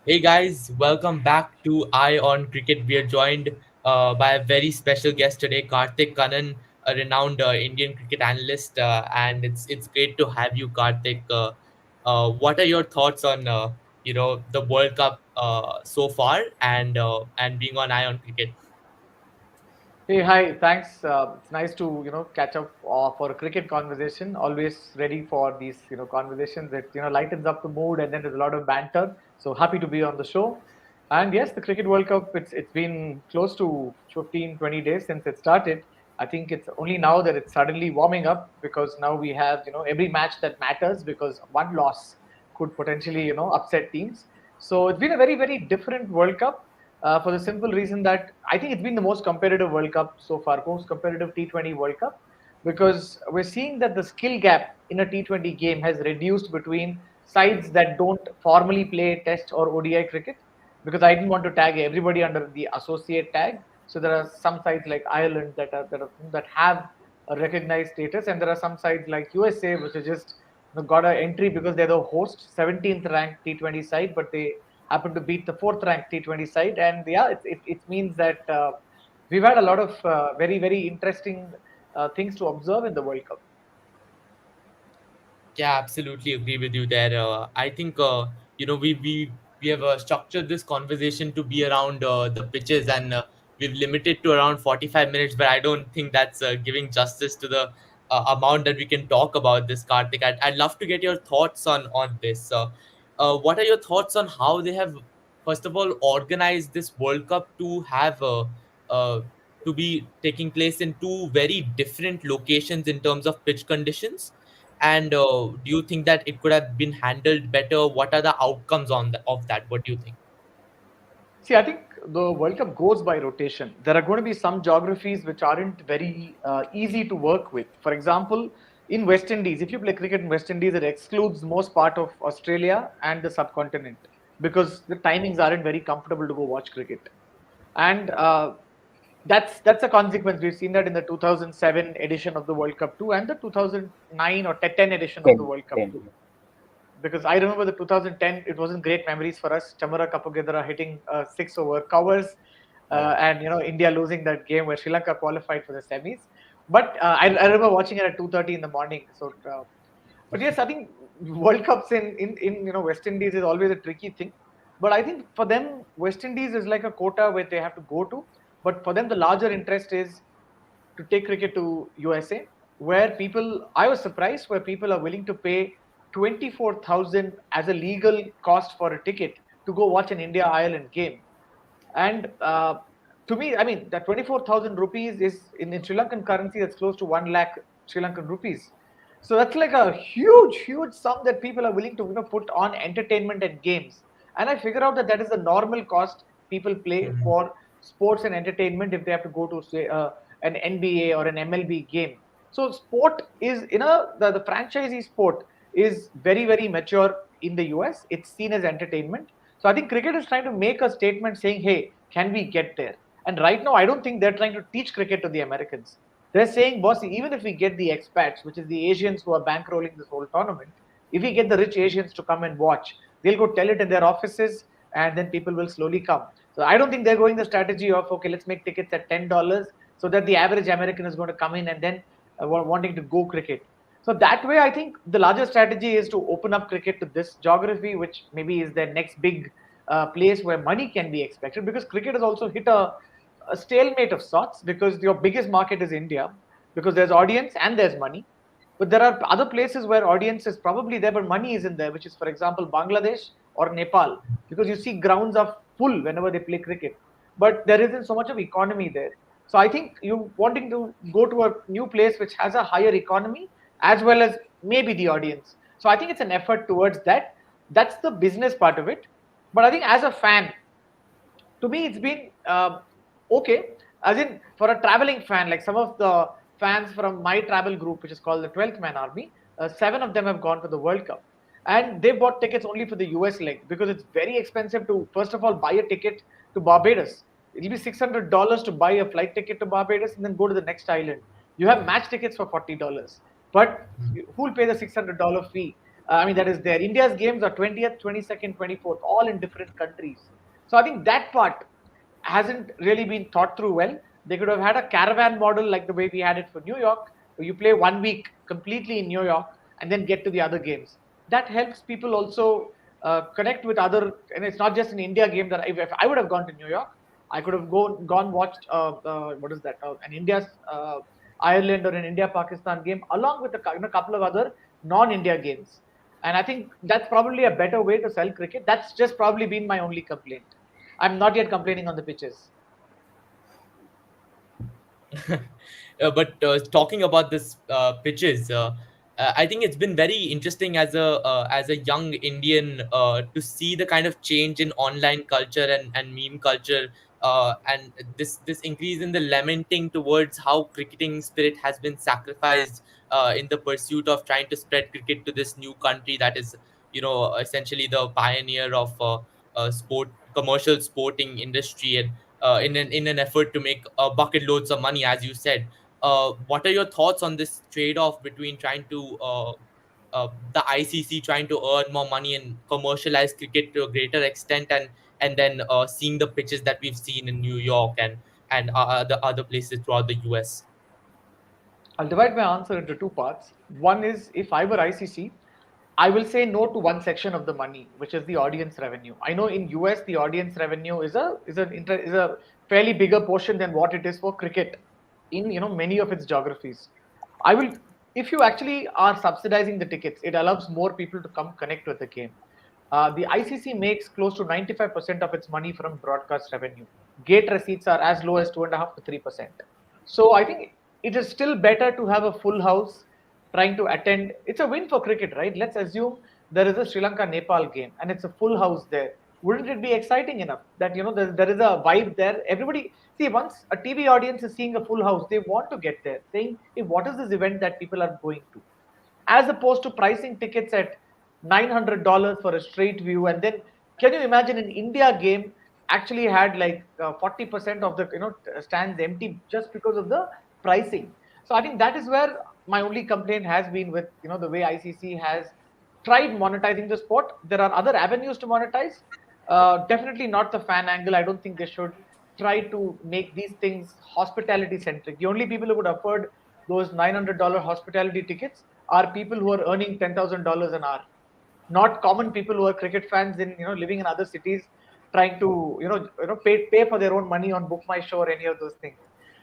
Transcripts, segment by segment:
Hey guys, welcome back to Eye on Cricket. We are joined by a very special guest today, Kartik Kannan, a renowned Indian cricket analyst, and it's great to have you, Kartik. What are your thoughts on the World Cup so far and being on Eye on Cricket? Hey, hi, thanks. It's nice to catch up for a cricket conversation. Always ready for these conversations that lightens up the mood, and then there's a lot of banter. So happy to be on the show. And yes, the Cricket World Cup. It's been close to 15, 20 days since it started. I think it's only now that it's suddenly warming up because now we have every match that matters because one loss could potentially upset teams. So it's been a very very different World Cup for the simple reason that I think it's been the most competitive World Cup so far, most competitive T20 World Cup, because we're seeing that the skill gap in a T20 game has reduced between sides that don't formally play Test or ODI cricket. Because I didn't want to tag everybody under the associate tag, so there are some sides like Ireland that have a recognized status, and there are some sides like USA which is just got an entry because they're the host, 17th ranked T20 side, but they happened to beat the fourth ranked T20 side. And yeah, it means that we've had a lot of very, very interesting things to observe in the World Cup. Yeah, absolutely agree with you there. I think we have structured this conversation to be around the pitches, and we've limited to around 45 minutes. But I don't think that's giving justice to the amount that we can talk about this, Karthik. I'd love to get your thoughts on this. What are your thoughts on how they have, first of all, organized this World Cup to have uh, to be taking place in two very different locations in terms of pitch conditions? And do you think that it could have been handled better? What are the outcomes of that? What do you think? See, I think the World Cup goes by rotation. There are going to be some geographies which aren't very easy to work with. For example, in West Indies, if you play cricket in West Indies, it excludes most part of Australia and the subcontinent because the timings aren't very comfortable to go watch cricket. And that's a consequence. We've seen that in the 2007 edition of the World Cup 2 and the 2009 or 10 edition of the 10, World Cup 10. 2, because I remember the 2010. It wasn't great memories for us. Chamara Kapugedara hitting six over covers, and India losing that game where Sri Lanka qualified for the semis. But I remember watching it at 2:30 in the morning. So, but yes, I think World Cups in West Indies is always a tricky thing. But I think for them, West Indies is like a quota where they have to go to. But for them, the larger interest is to take cricket to USA, where people, I was surprised, where people are willing to pay 24,000 as a legal cost for a ticket to go watch an India Ireland game. And to me, I mean, that 24,000 rupees is in Sri Lankan currency, that's close to 1 lakh Sri Lankan rupees. So that's like a huge, huge sum that people are willing to put on entertainment and games. And I figure out that that is the normal cost people play Mhm. for sports and entertainment if they have to go to say an NBA or an MLB game. So sport is the franchisee sport is very very mature in the US. It's seen as entertainment. So I think cricket is trying to make a statement saying, hey, can we get there? And right now, I don't think they're trying to teach cricket to the Americans. They're saying, boss, even if we get the expats, which is the Asians who are bankrolling this whole tournament, if we get the rich Asians to come and watch, they'll go tell it in their offices, and then people will slowly come. So I don't think they're going the strategy of, okay, let's make tickets at $10 so that the average American is going to come in and then wanting to go cricket. So that way, I think the larger strategy is to open up cricket to this geography, which maybe is their next big place where money can be expected, because cricket has also hit a stalemate of sorts because your biggest market is India, because there's audience and there's money. But there are other places where audience is probably there, but money isn't there, which is, for example, Bangladesh or Nepal, because you see grounds are full whenever they play cricket, but there isn't so much of economy there. So I think you wanting to go to a new place which has a higher economy as well as maybe the audience. So I think it's an effort towards that. That's the business part of it. But I think as a fan, to me it's been okay, as in for a traveling fan, like some of the fans from my travel group, which is called the 12th man army, seven of them have gone to the World Cup, and they bought tickets only for the US leg because it's very expensive to first of all buy a ticket to Barbados. It'll be $600 to buy a flight ticket to Barbados and then go to the next island. You have match tickets for $40, but who will pay the $600 fee? I mean, that is there. India's games are 20th, 22nd, 24th, all in different countries. So I think that part hasn't really been thought through well. They could have had a caravan model like the way we had it for New York, where you play 1 week completely in New York and then get to the other games. That helps people also connect with other, and it's not just an India game that if I would have gone to New York, I could have gone watched what is that an India's Ireland or an India Pakistan game along with a couple of other non-India games. And I think that's probably a better way to sell cricket. That's just probably been my only complaint. I'm not yet complaining on the pitches. But talking about this pitches, I think it's been very interesting as a young Indian to see the kind of change in online culture and meme culture, and this increase in the lamenting towards how cricketing spirit has been sacrificed in the pursuit of trying to spread cricket to this new country that is, essentially the pioneer of sport commercial sporting industry, and in an effort to make bucket loads of money, as you said. What are your thoughts on this trade-off between trying to the ICC trying to earn more money and commercialize cricket to a greater extent, and then seeing the pitches that we've seen in New York and the other places throughout the US? I'll divide my answer into two parts. One is if I were ICC, I will say no to one section of the money, which is the audience revenue. I know in US the audience revenue is a fairly bigger portion than what it is for cricket in many of its geographies. I will if you actually are subsidizing the tickets, it allows more people to come connect with the game. The ICC makes close to 95% of its money from broadcast revenue. Gate receipts are as low as 2.5 to 3%. So I think it is still better to have a full house trying to attend. It's a win for cricket, right? Let's assume there is a Sri Lanka Nepal game and it's a full house there. Wouldn't it be exciting enough that there is a vibe there? Everybody see, once a TV audience is seeing a full house, they want to get there, saying, "Hey, what is this event that people are going to?" As opposed to pricing tickets at $900 for a straight view. And then can you imagine an India game actually had like 40% of the stands empty just because of the pricing. So I think that is where my only complaint has been with the way ICC has tried monetizing the sport. There are other avenues to monetize. Definitely not the fan angle. I don't think they should try to make these things hospitality centric. The only people who would afford those $900 hospitality tickets are people who are earning $10,000 an hour, not common people who are cricket fans in living in other cities, trying to pay for their own money on Book My Show or any of those things.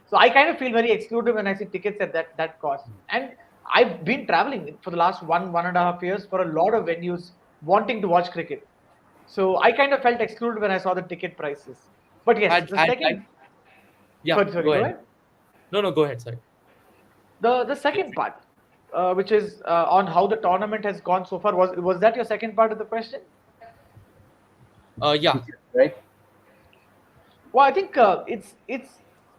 So I kind of feel very excluded when I see tickets at that cost. And I've been traveling for the last 1.5 years for a lot of venues wanting to watch cricket. So I kind of felt excluded when I saw the ticket prices. But yes, the I'd second, Yeah, sorry, go go ahead. ahead. No, go ahead. Sorry. The second part, which is on how the tournament has gone so far, was that your second part of the question? Yeah. Right? Well, I think it's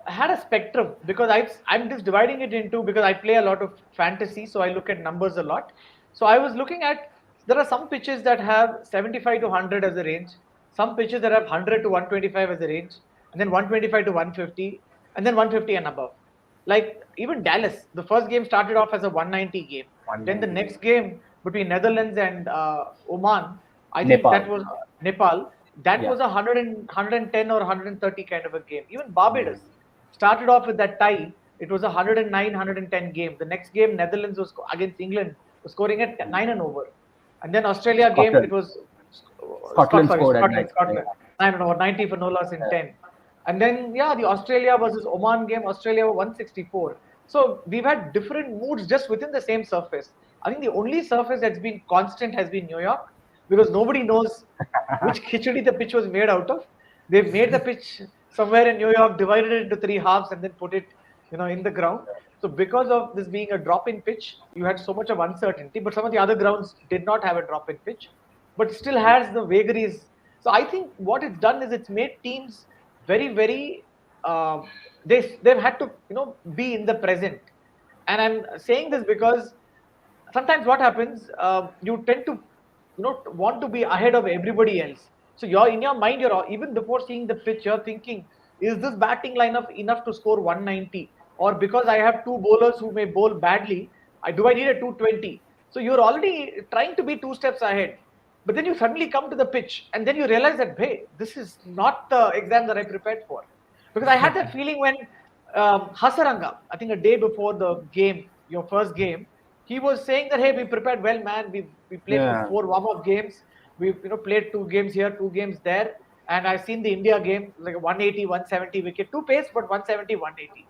had a spectrum because I'm just dividing it into, because I play a lot of fantasy, so I look at numbers a lot. So I was looking at, there are some pitches that have 75 to 100 as a range, some pitches that have 100 to 125 as a range, and then 125 to 150, and then 150 and above. Like even Dallas, the first game started off as a 190 game. Then the 190. next game between Netherlands and Oman, I think that Nepal. was Nepal. That Yeah. was a 110 or 130 kind of a game. Even Barbados started off with that tie. It was a 109, 110 game. The next game, Netherlands was against England, was scoring at 9 and over. And then Australia game, it Scotland. was Scotland scored at Scotland, night. Scotland. 9 and over, 90 for no loss in 10. And then, yeah, the Australia versus Oman game, Australia 164. So we've had different moods just within the same surface. I think the only surface that's been constant has been New York, because nobody knows which khichdi the pitch was made out of. They've made the pitch somewhere in New York, divided it into three halves, and then put it, in the ground. So because of this being a drop-in pitch, you had so much of uncertainty. But some of the other grounds did not have a drop-in pitch, but still has the vagaries. So I think what it's done is it's made teams very, very. They've had to be in the present. And I'm saying this because sometimes what happens, you tend to want to be ahead of everybody else. So you're in your mind, you're even before seeing the pitch, you're thinking, is this batting lineup enough to score 190? Or because I have two bowlers who may bowl badly, I need a 220. So you're already trying to be 2 steps ahead. But then you suddenly come to the pitch and then you realize that, hey, this is not the exam that I prepared for. Because I had that feeling when Hasaranga, I think a day before the game, your first game, he was saying that, hey, we prepared well, man. We played for Yeah. 4 warm-up games. We played 2 games here, 2 games there. And I've seen the India game, like a 180, 170 wicket, two pace, but 170, 180.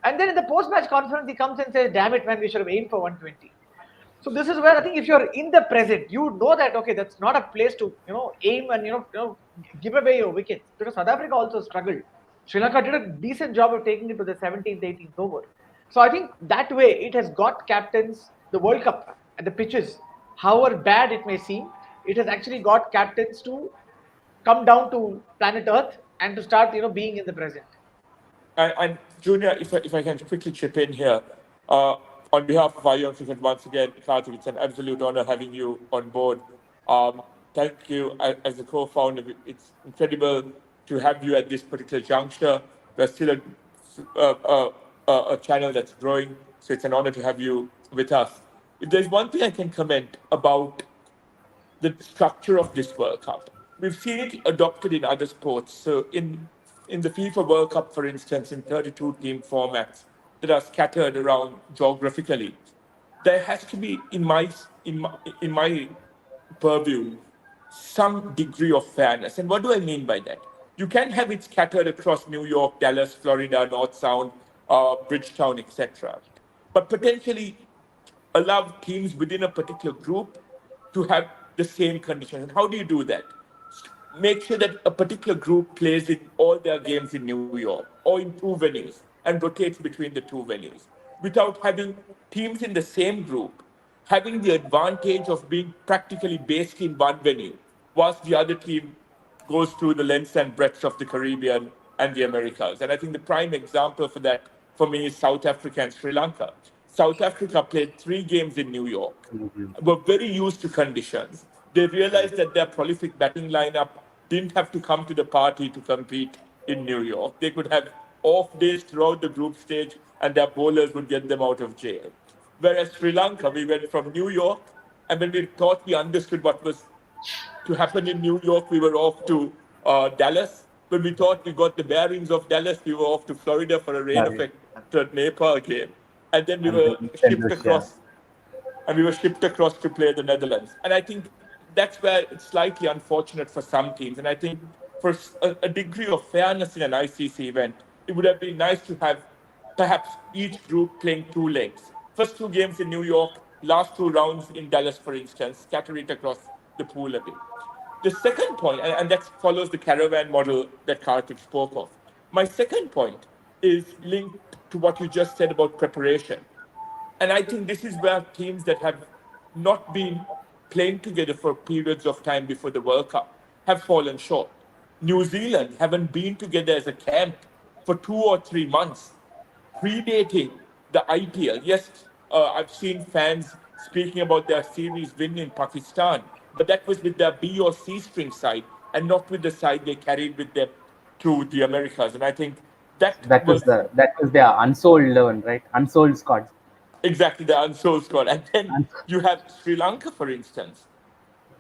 And then in the post-match conference, he comes and says, damn it, man, we should have aimed for 120. So this is where I think if you're in the present, you know that okay, that's not a place to aim and give away your wickets, because South Africa also struggled. Sri Lanka did a decent job of taking it to the 17th, 18th over. So I think that way it has got captains. The World Cup and the pitches, however bad it may seem, it has actually got captains to come down to planet Earth and to start being in the present. And Junior, if I can quickly chip in here, uh, on behalf of our young cricket, once again, Kartik, it's an absolute honor having you on board. Thank you as a co-founder. It's incredible to have you at this particular juncture. We're still a channel that's growing, so it's an honor to have you with us. If there's one thing I can comment about the structure of this World Cup. We've seen it adopted in other sports. So in the FIFA World Cup, for instance, in 32 team formats that are scattered around geographically, there has to be, in my purview, some degree of fairness. And what do I mean by that? You can have it scattered across New York, Dallas, Florida, North Sound, Bridgetown, etc. But potentially allow teams within a particular group to have the same conditions. And how do you do that? Make sure that a particular group plays in all their games in New York or in two venues and rotates between the two venues without having teams in the same group having the advantage of being practically based in one venue, whilst the other team goes through the length and breadth of the Caribbean and the Americas. And I think the prime example for that for me is South Africa and Sri Lanka. South Africa played 3 games in New York, were very used to conditions. They realized that their prolific batting lineup didn't have to come to the party to compete in New York. They could have off days throughout the group stage and their bowlers would get them out of jail. Whereas Sri Lanka, we went from New York, and when we thought we understood what was to happen in New York, we were off to Dallas. When we thought we got the bearings of Dallas, we were off to Florida for a rain-affected Nepal game. And then we And were then shipped Russia. across to play the Netherlands. And I think that's where it's slightly unfortunate for some teams. And I think for a degree of fairness in an ICC event, it would have been nice to have perhaps each group playing 2 legs. First 2 games in New York, last 2 rounds in Dallas, for instance, scatter it across the pool a bit. The second point, and that follows the caravan model that Kartik spoke of. My second point is linked to what you just said about preparation. And I think this is where teams that have not been playing together for periods of time before the World Cup have fallen short. New Zealand haven't been together as a camp for 2 or 3 months, predating the IPL. Yes, I've seen fans speaking about their series win in Pakistan, but that was with their B or C string side and not with the side they carried with them to the Americas. And I think that was That was their unsold 11, right? Unsold squad. exactly the unsold squad. And then Un- you have Sri Lanka, for instance.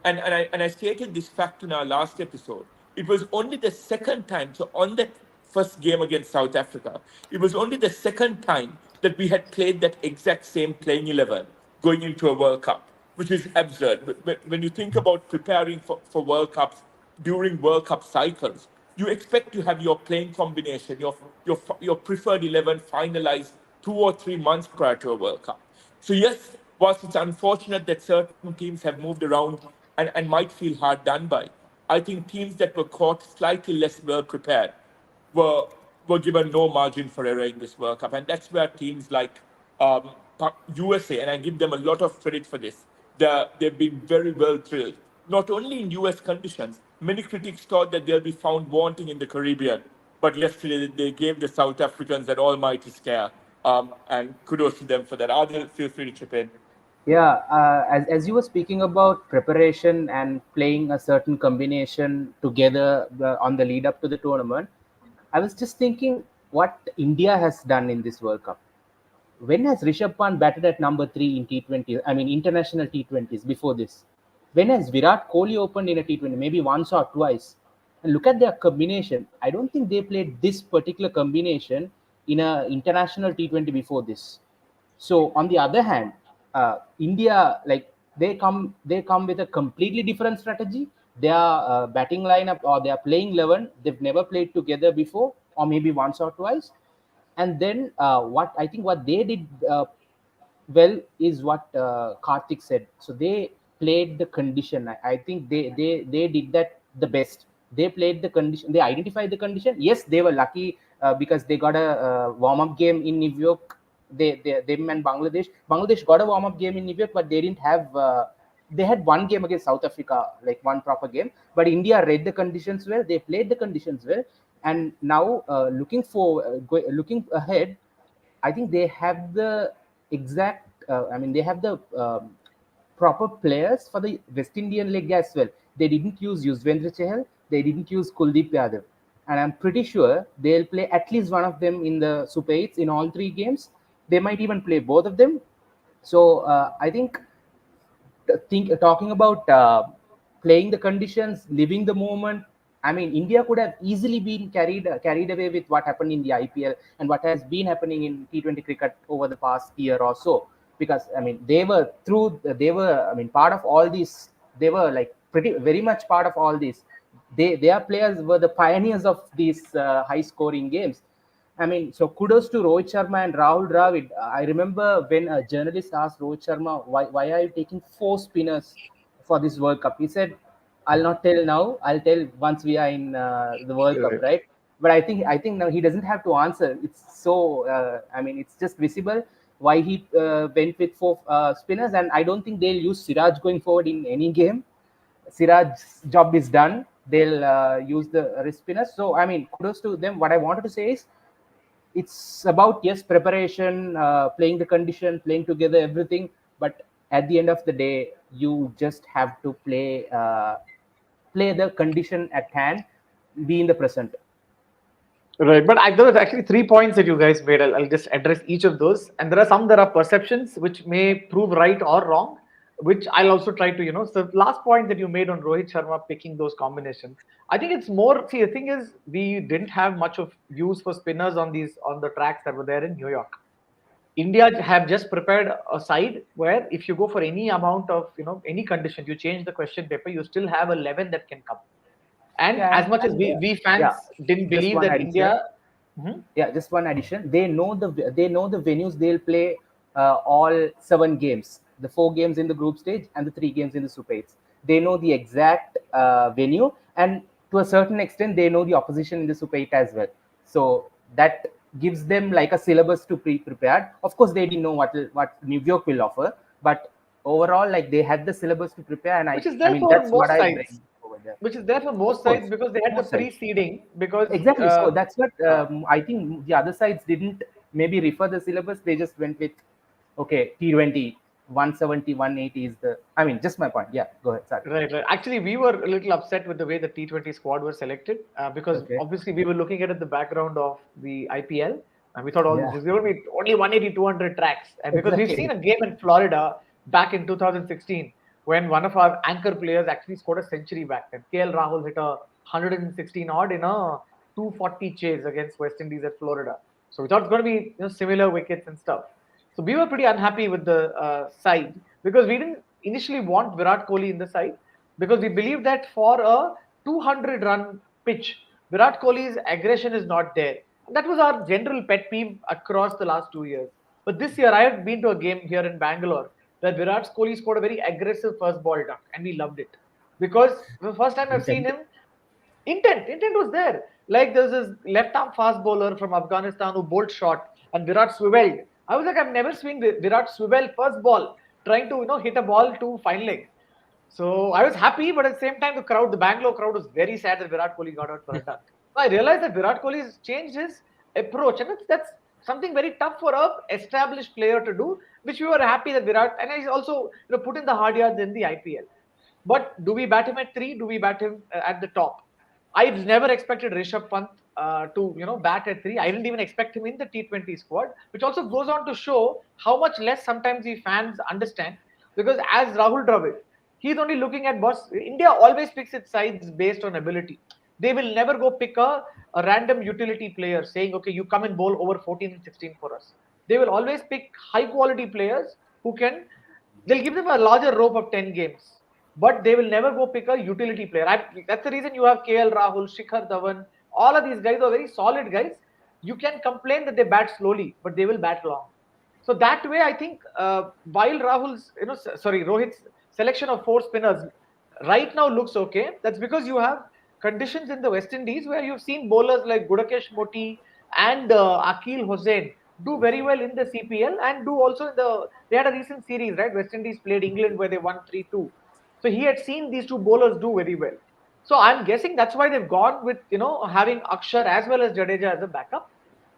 And I stated this fact in our last episode. It was only the second time, so on that first game against South Africa, it was only the second time that we had played that exact same playing 11 going into a World Cup, which is absurd. But when you think about preparing for World Cups during World Cup cycles, you expect to have your playing combination, your preferred 11 finalized 2 or 3 months prior to a World Cup. So yes, whilst it's unfortunate that certain teams have moved around and might feel hard done by, I think teams that were caught slightly less well prepared were were given no margin for error in this World Cup. And that's where teams like USA, and I give them a lot of credit for this, they've been very well drilled. Not only in US conditions, many critics thought that they'll be found wanting in the Caribbean, but yesterday they gave the South Africans an almighty scare. And kudos to them for that. Adil, feel free to chip in. Yeah, as you were speaking about preparation and playing a certain combination together on the lead up to the tournament, I was just thinking what India has done in this World Cup. When has Rishabh Pant batted at number 3 in T20? I mean, international T20s before this. When has Virat Kohli opened in a T20? Maybe once or twice. And look at their combination. I don't think they played this particular combination in a international T20 before this. So on the other hand, India, like they come with a completely different strategy. Their batting lineup or their playing 11, they've never played together before, or maybe once or twice. And then what they did well is what Kartik said. So they played the condition. I think they did that the best. They played the condition. They identified the condition. Yes, they were lucky because they got a warm up game in New York. Them and Bangladesh. Bangladesh got a warm up game in New York, but they didn't have. They had one game against South Africa, like one proper game. But India read the conditions well. They played the conditions well, and now looking ahead, I think they have the exact. They have the proper players for the West Indian leg as well. They didn't use Yuzvendra Chahal. They didn't use Kuldeep Yadav, and I'm pretty sure they'll play at least one of them in the Super 8s in all 3 games. They might even play both of them. So I think talking about playing the conditions, living the moment. I mean, India could have easily been carried away with what happened in the IPL and what has been happening in T20 cricket over the past year or so. Because I mean, part of all these. They were like pretty very much part of all this. Their players were the pioneers of these high scoring games. I mean, so kudos to Rohit Sharma and Rahul Dravid. I remember when a journalist asked Rohit Sharma, why are you taking 4 spinners for this World Cup? He said, I'll not tell now. I'll tell once we are in the World Cup, right? But I think now he doesn't have to answer. It's so, it's just visible why he went with 4 spinners. And I don't think they'll use Siraj going forward in any game. Siraj's job is done. They'll use the wrist spinners. So, I mean, kudos to them. What I wanted to say is, it's about, yes, preparation, playing the condition, playing together, everything. But at the end of the day, you just have to play the condition at hand, be in the present. Right, but there was actually 3 points that you guys made. I'll just address each of those, and there are some that are perceptions which may prove right or wrong, which I'll also try to So last point that you made on Rohit Sharma picking those combinations, I think it's more. See, the thing is, we didn't have much of use for spinners on the tracks that were there in New York. India have just prepared a side where if you go for any amount of any condition, you change the question paper, you still have 11 that can come. And Yeah, as much as we fans didn't Just believe one that addition. India. Mhm. Yeah, just one addition. They know the venues they'll play all 7 games, the 4 games in the group stage and the 3 games in the Super 8s. They know the exact venue, and to a certain extent, they know the opposition in the Super 8 as well. So that gives them like a syllabus to prepared. Of course, they didn't know what New York will offer, but overall, like they had the syllabus to prepare, and Which is there for that's what most I sides. bring over there. Which is there for most Of course, sides because they had the most sides. pre-seeding. Because Exactly. So that's what I think the other sides didn't maybe refer the syllabus. They just went with, okay, T20, 170, 180 is the. I mean, just my point. Yeah, go ahead. Sorry. right. Actually, we were a little upset with the way the T20 squad was selected because Okay. obviously we were looking at it the background of the IPL, and we thought Yeah. there's going to be only 180, 200 tracks, and because we've Exactly. seen a game in Florida back in 2016 when one of our anchor players actually scored a century back then. KL Rahul hit a 116 odd in a 240 chase against West Indies at Florida. So we thought it's going to be similar wickets and stuff. So we were pretty unhappy with the side because we didn't initially want Virat Kohli in the side because we believe that for a 200-run pitch, Virat Kohli's aggression is not there. And that was our general pet peeve across the last 2 years. But this year, I had been to a game here in Bangalore where Virat Kohli scored a very aggressive first ball duck, and we loved it because the first time I've seen him, intent was there. Like there's this left arm fast bowler from Afghanistan who bowled short, and Virat swiveled. I was like, I've never seen Virat swivel first ball trying to hit a ball to fine leg. So I was happy, but at the same time, the Bangalore crowd was very sad that Virat Kohli got out for a duck. So I realized that Virat Kohli has changed his approach, and that's something very tough for a established player to do, which we were happy that Virat, and he's also put in the hard yards in the IPL. But do we bat him at 3? Do we bat him at the top? I've never expected Rishabh Pant to bat at 3. I didn't even expect him in the T20 squad, which also goes on to show how much less sometimes the fans understand. Because as Rahul Dravid, he's only looking at boss. India always picks its sides based on ability. They will never go pick a random utility player saying, okay, you come and bowl over 14 and 16 for us. They will always pick high quality players who can. They'll give them a larger rope of 10 games, but they will never go pick a utility player. That's the reason you have KL Rahul, Shikhar Dhawan. All of these guys are very solid guys. You can complain that they bat slowly, but they will bat long. So that way, I think while Rohit's selection of 4 spinners right now looks okay, that's because you have conditions in the West Indies where you've seen bowlers like Gudakesh Moti and Akil Hossain do very well in the CPL and do also in they had a recent series, right? West Indies played England where they won 3-2. So he had seen these two bowlers do very well. So I'm guessing that's why they've gone with, having Akshar as well as Jadeja as a backup.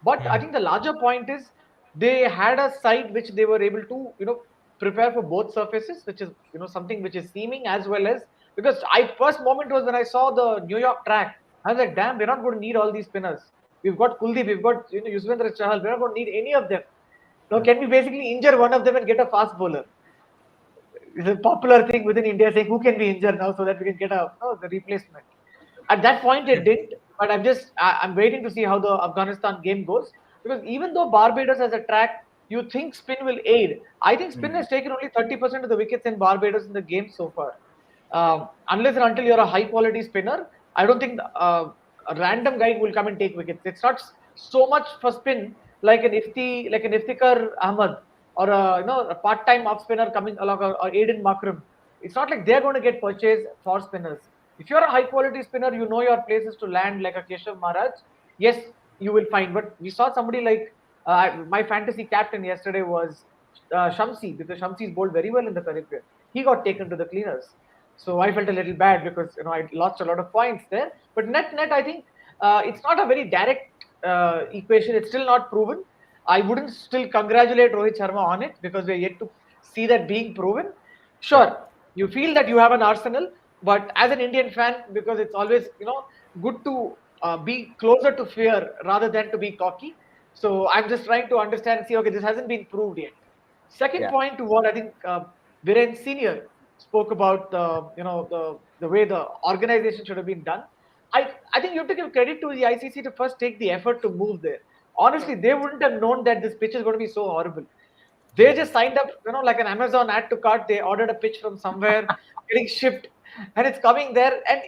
But I think the larger point is they had a side which they were able to, prepare for both surfaces, which is, something which is seaming as well as because first moment was when I saw the New York track. I was like, damn, we're not going to need all these spinners. We've got Kuldeep, we've got Yuzvendra Chahal. We're not going to need any of them. Now, can we basically injure one of them and get a fast bowler? It's a popular thing within India saying who can be injured now so that we can get the replacement. At that point, it didn't. But I'm waiting to see how the Afghanistan game goes because even though Barbados has a track, you think spin will aid. I think spin has taken only 30% of the wickets in Barbados in the game so far. Unless and until you're a high quality spinner, I don't think a random guy will come and take wickets. It's not so much for spin like an Iftikhar Ahmad or a part-time off spinner coming along or Aiden Makram. It's not like they're going to get purchased for spinners. If you're a high quality spinner, you know your places to land like a Keshav Maharaj. Yes, you will find. But we saw somebody like my fantasy captain yesterday was Shamsi because Shamsi's bowled very well in the Caribbean. He got taken to the cleaners. So I felt a little bad because I lost a lot of points there. But net, I think it's not a very direct equation. It's still not proven. I wouldn't still congratulate Rohit Sharma on it because we're yet to see that being proven. Sure, you feel that you have an arsenal, but as an Indian fan, because it's always good to be closer to fear rather than to be cocky. So I'm just trying to understand and see, okay, this hasn't been proved yet. Second point to what I think Viren Senior spoke about the way the organization should have been done. I think you have to give credit to the ICC to first take the effort to move there. Honestly, they wouldn't have known that this pitch is going to be so horrible. They just signed up, like an Amazon add to cart. They ordered a pitch from somewhere, getting shipped, and it's coming there. And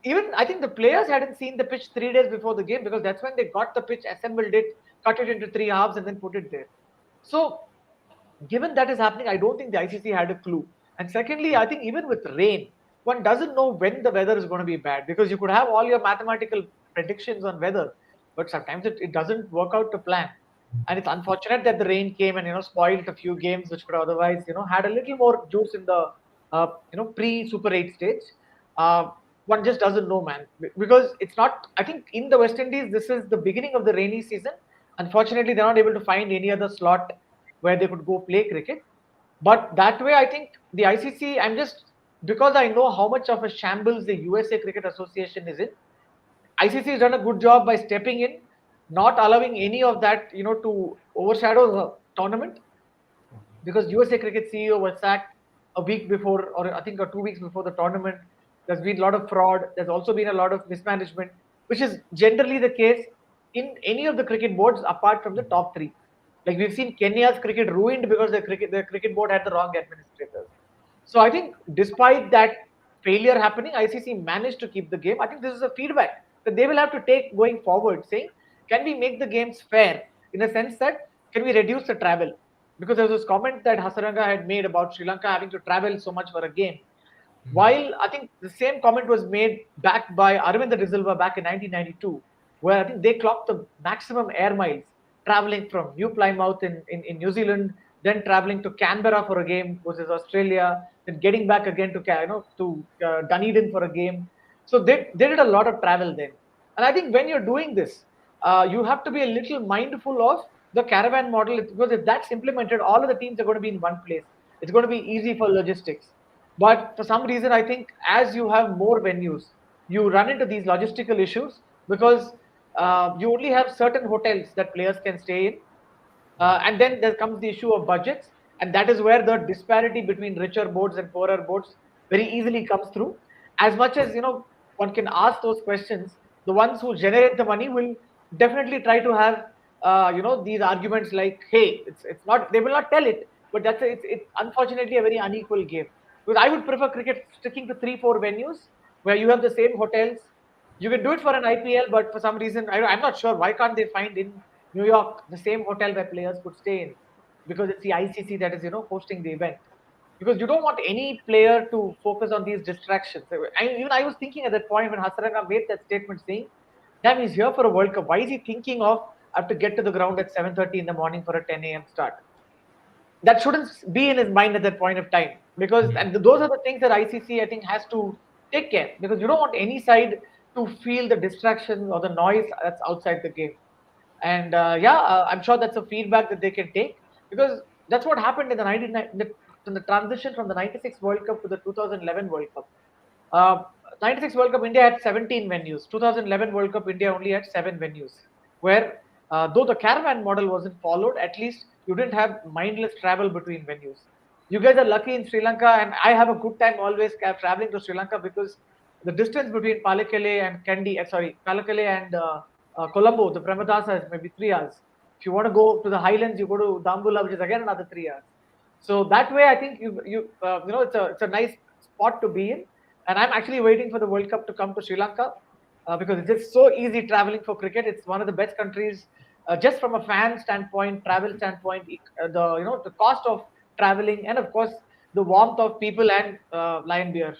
even I think the players hadn't seen the pitch 3 days before the game because that's when they got the pitch, assembled it, cut it into 3 halves, and then put it there. So, given that is happening, I don't think the ICC had a clue. And secondly, I think even with rain, one doesn't know when the weather is going to be bad because you could have all your mathematical predictions on weather, but sometimes it doesn't work out to plan. And it's unfortunate that the rain came and spoiled a few games which could otherwise had a little more juice in the pre Super 8 stage. One just doesn't know, man, because it's not. I think in the West Indies this is the beginning of the rainy season. Unfortunately, they're not able to find any other slot where they could go play cricket. But that way, I think the ICC. Because I know how much of a shambles the USA Cricket Association is in. ICC has done a good job by stepping in, not allowing any of that, to overshadow the tournament. Because USA Cricket CEO was sacked a week before, or I think 2 weeks before the tournament. There's been a lot of fraud. There's also been a lot of mismanagement, which is generally the case in any of the cricket boards apart from the top 3. Like we've seen Kenya's cricket ruined because the cricket board had the wrong administrators. So I think despite that failure happening, ICC managed to keep the game. I think this is a feedback that they will have to take going forward, saying, can we make the games fair in a sense that can we reduce the travel? Because there was this comment that Hasaranga had made about Sri Lanka having to travel so much for a game. While I think the same comment was made back by Aravinda De Silva back in 1992, where I think they clocked the maximum air miles traveling from New Plymouth in New Zealand, then traveling to Canberra for a game, which is Australia, then getting back again to Dunedin for a game. So they did a lot of travel then. And I think when you're doing this, you have to be a little mindful of the caravan model because if that's implemented, all of the teams are going to be in one place. It's going to be easy for logistics. But for some reason, I think as you have more venues, you run into these logistical issues because you only have certain hotels that players can stay in. And then there comes the issue of budgets, and that is where the disparity between richer boards and poorer boards very easily comes through. As much as one can ask those questions, the ones who generate the money will definitely try to have these arguments like, "Hey, it's not." They will not tell it, but it's unfortunately a very unequal game. Because I would prefer cricket sticking to 3-4 venues where you have the same hotels. You can do it for an IPL, but for some reason, I'm not sure why can't they find in New York the same hotel where players could stay in, because it's the ICC that is hosting the event. Because you don't want any player to focus on these distractions. Even I was thinking at that point when Hasaranga made that statement saying, "Damn, he's here for a World Cup. Why is he thinking of I have to get to the ground at 7:30 in the morning for a 10 a.m. start?" That shouldn't be in his mind at that point of time, because and those are the things that ICC I think has to take care, because you don't want any side to feel the distraction or the noise that's outside the game. And I'm sure that's a feedback that they can take, because that's what happened in the 99 in the transition from the 96 World Cup to the 2011 World Cup. Uh, 96 World Cup, India had 17 venues. 2011 World Cup, India only had 7 venues. Where, though the caravan model wasn't followed, at least you didn't have mindless travel between venues. You guys are lucky in Sri Lanka, and I have a good time always traveling to Sri Lanka, because the distance between Palekele and Palekele and Colombo, the Premadasa, is maybe 3 hours. If you want to go to the highlands, you go to Dambula, which is again another 3 hours. So that way, I think it's a nice spot to be in. And I'm actually waiting for the World Cup to come to Sri Lanka, because it's just so easy traveling for cricket. It's one of the best countries, just from a fan standpoint, travel standpoint, the cost of traveling, and of course the warmth of people and lion beer.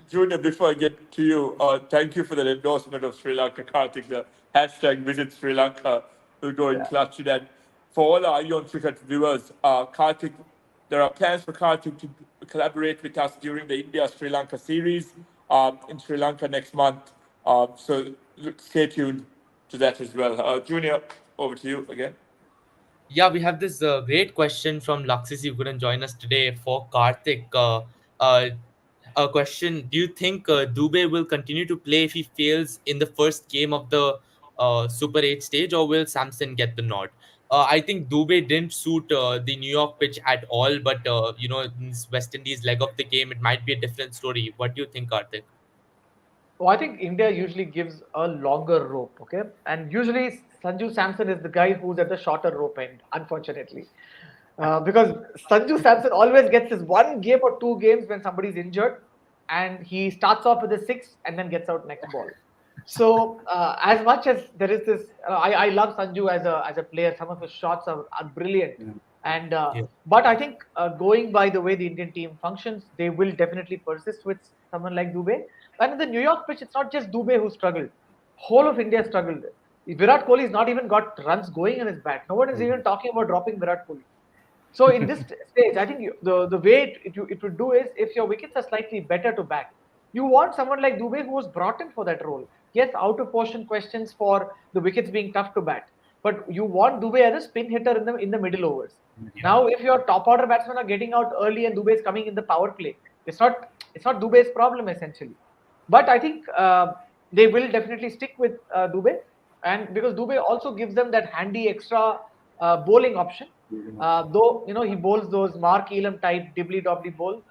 Junior, before I get to you, thank you for the endorsement of Sri Lanka, Kartik. The hashtag visit Sri Lanka will go in Yeah. clutch. And for all our Ion Cricket viewers, Kartik, there are plans for Kartik to collaborate with us during the India-Sri Lanka series in Sri Lanka next month. So stay tuned to that as well. Junior, over to you again. Yeah, we have this great question from Laxis, who couldn't join us today, for Karthik. Uh, a question: do you think Dubey will continue to play if he fails in the first game of the Super 8 stage, or will Samson get the nod? I think Dubey didn't suit the New York pitch at all, but in this West Indies leg of the game, it might be a different story. What do you think, Karthik? Well, I think India usually gives a longer rope, okay? And usually Sanju Samson is the guy who's at the shorter rope end, unfortunately. Because Sanju Samson always gets his 1 game or 2 games when somebody's injured, and he starts off with a six and then gets out next ball. So as much as there is this, I love Sanju as a player. Some of his shots are brilliant, and Yeah. but I think going by the way the Indian team functions, they will definitely persist with someone like Dubey. And in the New York pitch, it's not just Dubey who struggled. Whole of India struggled. Virat Kohli has not even got runs going in his bat. No one is even talking about dropping Virat Kohli. So in this stage, I think the way it would do is, if your wickets are slightly better to bat, you want someone like Dubey who was brought in for that role. Yes, out of portion questions for the wickets being tough to bat, but you want Dubey as a spin hitter in the middle overs. Now, if your top order batsmen are getting out early and Dubey is coming in the power play, it's not Dubey's problem essentially. But I think they will definitely stick with Dubey, and because Dubey also gives them that handy extra bowling option. Though he bowls those Mark Elam type dibbly dobbly balls.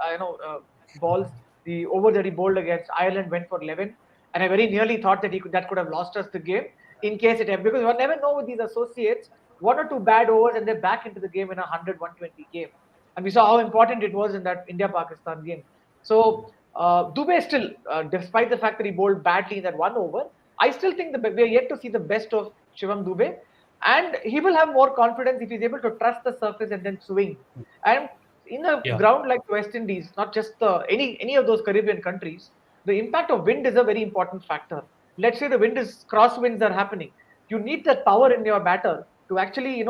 The over that he bowled against Ireland went for 11, and I very nearly thought that could have lost us the game in case it had, because you never know with these associates, 1 or 2 bad overs and they're back into the game in a 100-120 game, and we saw how important it was in that India-Pakistan game. So Dubey still, despite the fact that he bowled badly in that 1 over, I still think we are yet to see the best of Shivam Dubey, and he will have more confidence if he's able to trust the surface and then swing. And in a Yeah. ground like West Indies, not just any of those Caribbean countries, the impact of wind is a very important factor. Let's say the wind is crosswinds are happening. You need that power in your batter to actually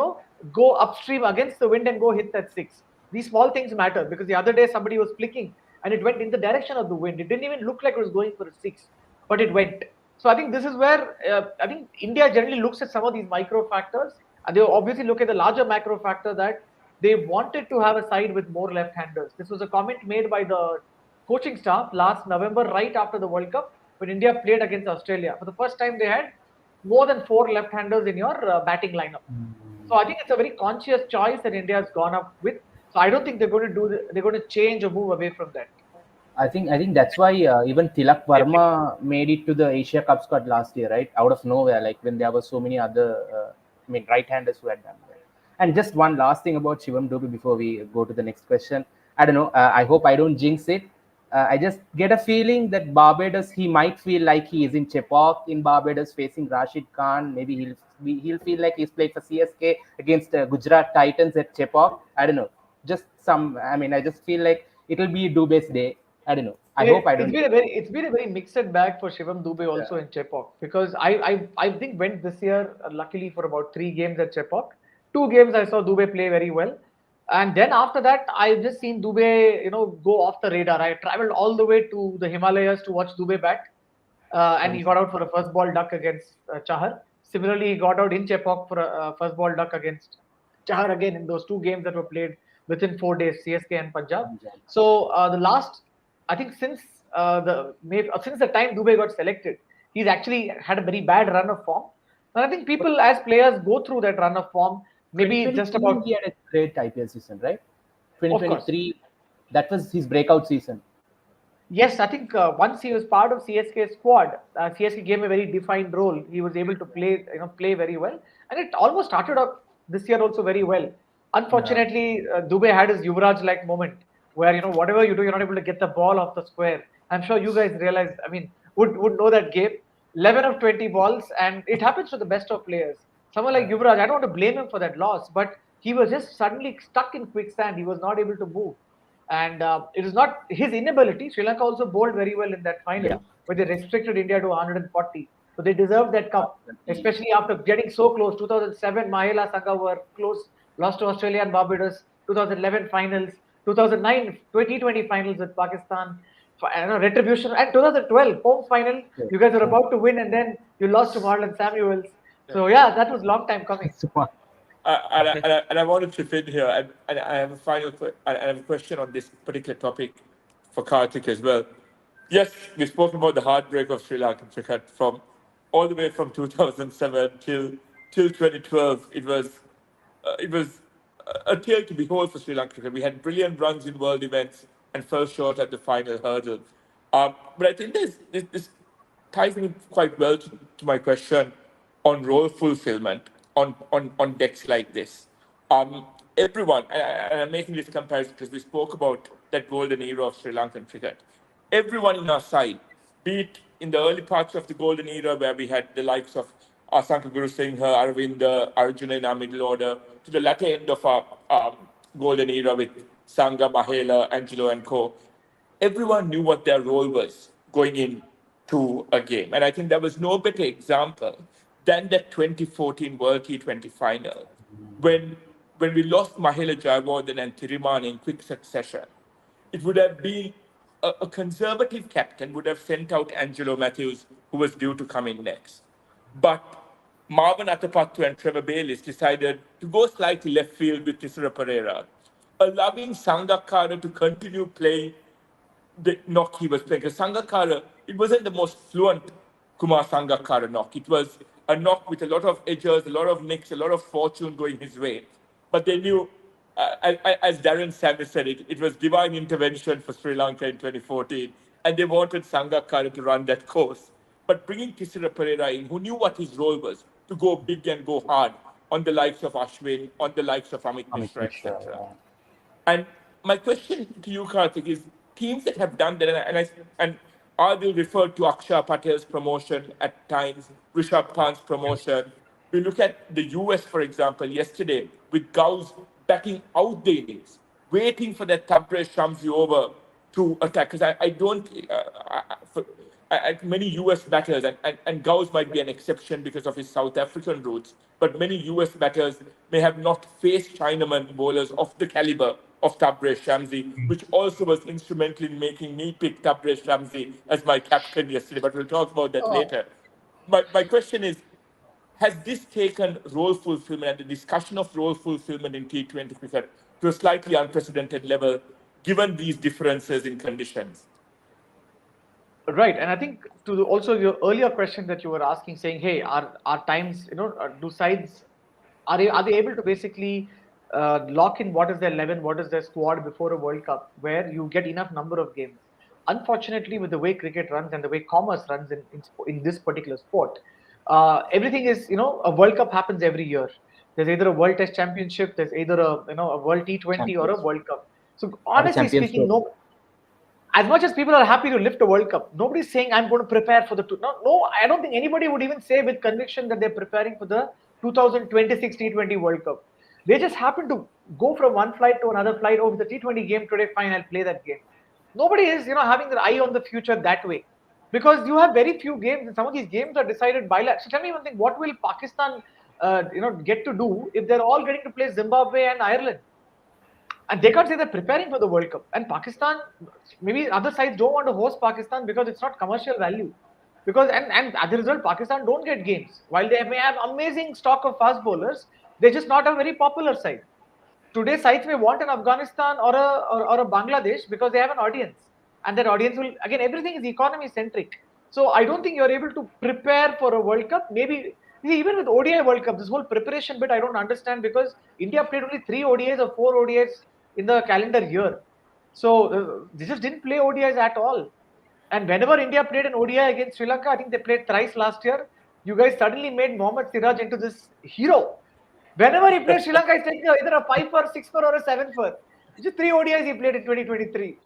go upstream against the wind and go hit that six. These small things matter, because the other day somebody was flicking and it went in the direction of the wind. It didn't even look like it was going for a six, but it went. So I think this is where I think India generally looks at some of these micro factors, and they obviously look at the larger macro factor that they wanted to have a side with more left-handers. This was a comment made by the coaching staff last November, right after the World Cup, when India played against Australia. For the first time, they had more than four left-handers in your batting lineup. So I think it's a very conscious choice that India has gone up with. So I don't think they're going to they're going to change or move away from that. I think that's why even Tilak Varma made it to the Asia Cup squad last year, right? Out of nowhere, like when there were so many other, right-handers who had done well. And just one last thing about Shivam Dube before we go to the next question. I don't know. I hope I don't jinx it. I just get a feeling that Barbados, he might feel like he is in Chepauk in Barbados facing Rashid Khan. Maybe he'll feel like he's played for CSK against Gujarat Titans at Chepauk. I don't know. Just some. I mean, I just feel like it'll be Dube's day. I don't know. I hope I don't. It's been a very mixed bag for Shivam Dube also in Chepauk, because I think went this year luckily for about 3 games at Chepauk. 2 games I saw Dube play very well, and then after that I've just seen Dube go off the radar. I traveled all the way to the Himalayas to watch Dube bat, and he got out for a first ball duck against Chahar. Similarly, he got out in Chepauk for a first ball duck against Chahar again in those 2 games that were played within 4 days, CSK and Punjab. So the last, I think since the time Dube got selected, he's actually had a very bad run of form. And I think people as players go through that run of form. Maybe just about he had a great IPL season, right? Of course. 2023, that was his breakout season. Yes, I think once he was part of CSK squad, CSK gave him a very defined role. He was able to play very well, and it almost started off this year also very well. Unfortunately, Dube had his Yuvraj-like moment where whatever you do, you're not able to get the ball off the square. I'm sure you guys realize. I mean, would know that game. 11 of 20 balls, and it happens to the best of players. Someone like Yuvraj, I don't want to blame him for that loss, but he was just suddenly stuck in quicksand. He was not able to move. And it is not his inability. Sri Lanka also bowled very well in that final, where they restricted India to 140. So they deserved that cup, especially after getting so close. 2007, Mahela Sangha were close, lost to Australia and Barbados. 2011 finals, 2009 T20 finals with Pakistan, retribution, and 2012 home final. You guys were about to win, and then you lost to Marlon Samuels. So yeah, that was a long time coming. And I want to chip in here, and I have I have a question on this particular topic for Kartik as well. Yes, we spoke about the heartbreak of Sri Lankan cricket from all the way from 2007 till 2012. It was a tale to behold for Sri Lankan cricket. We had brilliant runs in world events and fell short at the final hurdle. But I think this ties in quite well to my question on role fulfillment on decks like this. Everyone, and I'm making this comparison because we spoke about that golden era of Sri Lankan cricket. Everyone in our side, be it in the early parts of the golden era where we had the likes of Asanka Guru Singh, Arvind, Arjuna in our middle order, to the latter end of our golden era with Sangha, Mahela, Angelo and co. Everyone knew what their role was going into a game. And I think there was no better example than that 2014 World T20 final when we lost Mahela Jayawardene and Thiriman in quick succession. It would have been a conservative captain would have sent out Angelo Matthews, who was due to come in next. But Marvin Atapattu and Trevor Bayliss decided to go slightly left field with Tisara Pereira, allowing Sangakkara to continue playing the knock he was playing. Because Sangakkara, it wasn't the most fluent Kumar Sangakkara knock. It was a knock with a lot of edges, a lot of nicks, a lot of fortune going his way. But they knew, as Darren Sanders said it was divine intervention for Sri Lanka in 2014. And they wanted Sangakkara to run that course. But bringing Tisara Pereira in, who knew what his role was, to go big and go hard on the likes of Ashwin, on the likes of Amit Mishra, etc. And my question to you, Kartik, is teams that have done that, and Adil referred to Akshay Patel's promotion at times, Rishabh Pant's promotion. We look at the US, for example, yesterday with Gauss backing out the innings, waiting for that Tabrez Shamsi over to attack. Because I don't, many US batters, and Gauss might be an exception because of his South African roots, but many US batters may have not faced Chinaman bowlers of the caliber of Tabrez Shamsi, which also was instrumental in making me pick Tabrez Shamsi as my captain yesterday, but we'll talk about that later. My question is, has this taken role fulfillment and the discussion of role fulfillment in T20 cricket to a slightly unprecedented level, given these differences in conditions? Right, and I think also your earlier question that you were asking, saying, "Hey, our times, do sides are they able to basically lock in what is their 11, what is their squad before a World Cup, where you get enough number of games?" Unfortunately, with the way cricket runs and the way commerce runs in this particular sport, everything is, a World Cup happens every year. There's either a World Test Championship, there's either a World T20 or a Champions World Cup. So or a honestly Champions speaking, Trophy. no, as much as people are happy to lift a World Cup, nobody's saying I'm going to prepare for the two. No, no, I don't think anybody would even say with conviction that they're preparing for the 2026 T20 World Cup. They just happen to go from one flight to another flight. Oh, the T20 game today, fine, I'll play that game. Nobody is, having their eye on the future that way, because you have very few games, and some of these games are decided bilateral. So tell me one thing: what will Pakistan, get to do if they're all getting to play Zimbabwe and Ireland? And they can't say they're preparing for the World Cup. And Pakistan, maybe other sides don't want to host Pakistan because it's not commercial value. Because and as a result, Pakistan don't get games. While they may have amazing stock of fast bowlers, they're just not a very popular side. Today, sides may want an Afghanistan or a Bangladesh because they have an audience, and that audience will, again, everything is economy centric. So I don't think you're able to prepare for a World Cup. Maybe even with ODI World Cup, this whole preparation bit I don't understand, because India played only 3 ODIs or 4 ODIs in the calendar year. So they just didn't play ODIs at all. And whenever India played an ODI against Sri Lanka, I think they played thrice last year. You guys suddenly made Mohammad Siraj into this hero. Whenever he plays Sri Lanka, he's taking either a 5 for, 6 for, or a 7 for. Just 3 ODIs he played in 2023.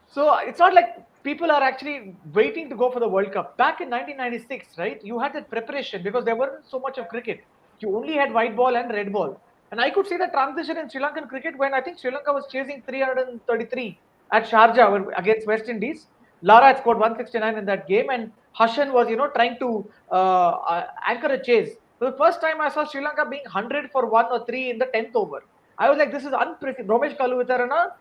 So it's not like people are actually waiting to go for the World Cup. Back in 1996, right, you had that preparation because there weren't so much of cricket. You only had white ball and red ball. And I could see the transition in Sri Lankan cricket when I think Sri Lanka was chasing 333 at Sharjah against West Indies. Lara had scored 169 in that game, and Hashan was, trying to anchor a chase. For the first time, I saw Sri Lanka being 100 for 1 or 3 in the 10th over. I was like, this is unprecedented. Romesh Kaluvitarana,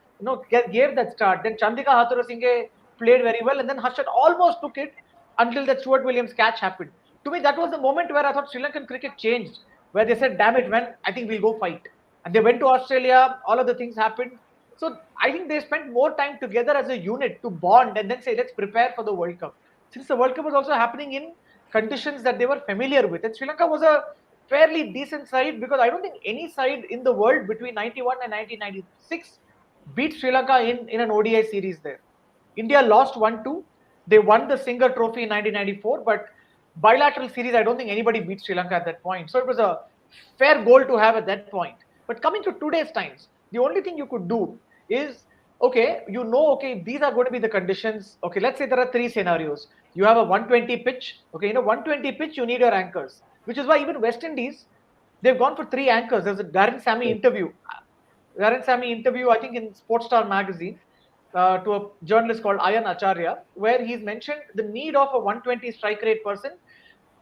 gave that start. Then Chandika Hathurasinghe played very well, and then Hashan almost took it until that Stuart Williams catch happened. To me, that was the moment where I thought Sri Lankan cricket changed, where they said, damn it, when I think we'll go fight. And they went to Australia, all of the things happened. So I think they spent more time together as a unit to bond and then say, let's prepare for the World Cup. Since the World Cup was also happening in conditions that they were familiar with. And Sri Lanka was a fairly decent side, because I don't think any side in the world between 91 and 1996 beat Sri Lanka in an ODI series there. India lost 1-2. They won the Singer Trophy in 1994, but bilateral series, I don't think anybody beat Sri Lanka at that point. So it was a fair goal to have at that point. But coming to today's times, the only thing you could do is, okay, okay, these are going to be the conditions. Okay, let's say there are 3 scenarios. You have a 120 pitch. Okay, 120 pitch, you need your anchors, which is why even West Indies, they've gone for 3 anchors. There's a Darren Sammy interview. I think in Sports Star magazine, to a journalist called Ayan Acharya, where he's mentioned the need of a 120 strike rate person